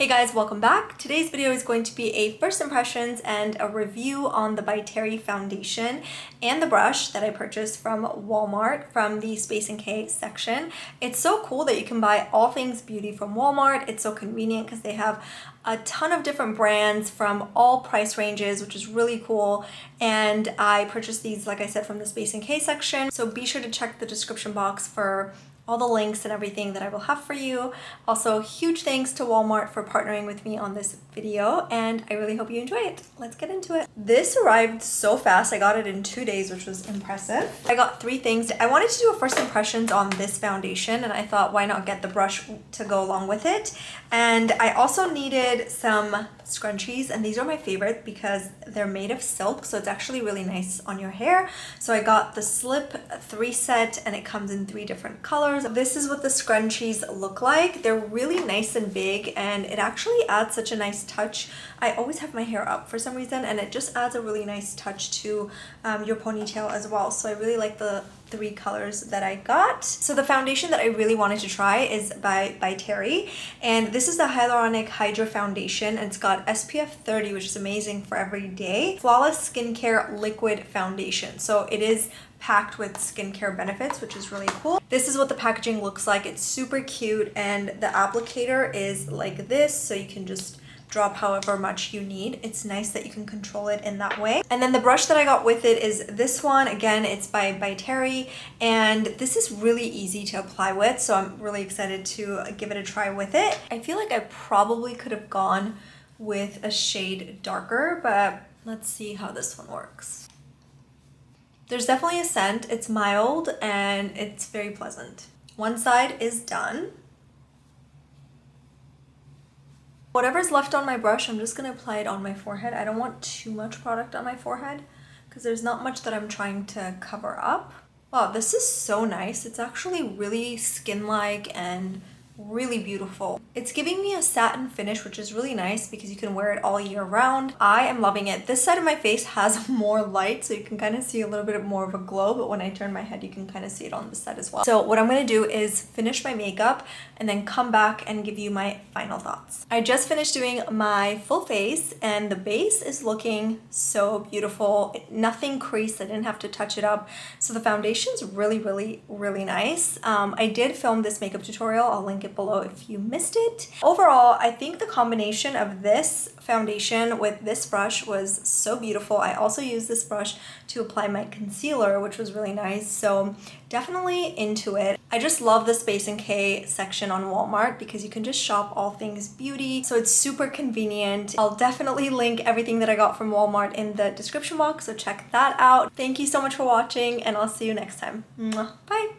Hey guys, welcome back. Today's video is going to be a first impressions and a review on the By foundation and the brush that I purchased from Walmart from the spaceNK section. It's so cool that you can buy all things beauty from Walmart. It's so convenient because they have a ton of different brands from all price ranges, which is really cool. And I purchased these, like I said, from the spaceNK section. So be sure to check the description box for all the links and everything that I will have for you. Also, huge thanks to Walmart for partnering with me on this video, and I really hope you enjoy it. Let's get into it. This arrived so fast. I got it in 2 days, which was impressive. I got 3 things. I wanted to do a first impressions on this foundation, and I thought, why not get the brush to go along with it? And I also needed some scrunchies, and these are my favorite because they're made of silk, so it's actually really nice on your hair. So I got the Slip 3 set, and it comes in 3 different colors. This is what the scrunchies look like. They're really nice and big, and it actually adds such a nice touch. I always have my hair up for some reason, and it just adds a really nice touch to your ponytail as well. So I really like the 3 colors that I got. So the foundation that I really wanted to try is by Terry, and this is the Hyaluronic Hydra Foundation, and it's got SPF 30, which is amazing for every day. Flawless Skincare Liquid Foundation. So it is packed with skincare benefits, which is really cool. This is what the packaging looks like. It's super cute, and the applicator is like this, so you can just drop however much you need. It's nice that you can control it in that way. And then the brush that I got with it is this one. Again, it's by Terry, and this is really easy to apply with, so I'm really excited to give it a try with it. I feel like I probably could have gone with a shade darker, but let's see how this one works. There's definitely a scent. It's mild and it's very pleasant. One side is done. Whatever's left on my brush, I'm just gonna apply it on my forehead. I don't want too much product on my forehead because there's not much that I'm trying to cover up. Wow, this is so nice. It's actually really skin-like and really beautiful. It's giving me a satin finish, which is really nice because you can wear it all year round. I am loving it. This side of my face has more light, so you can kind of see a little bit more of a glow, but when I turn my head, you can kind of see it on this side as well. So what I'm going to do is finish my makeup and then come back and give you my final thoughts. I just finished doing my full face, and the base is looking so beautiful. Nothing creased. I didn't have to touch it up. So the foundation's really, really, really nice. I did film this makeup tutorial. I'll link it below if you missed it. Overall, I think the combination of this foundation with this brush was so beautiful. I also used this brush to apply my concealer, which was really nice, so definitely into it. I just love the spaceNK section on Walmart because you can just shop all things beauty, so it's super convenient. I'll definitely link everything that I got from Walmart in the description box, so check that out. Thank you so much for watching, and I'll see you next time. Mwah. Bye!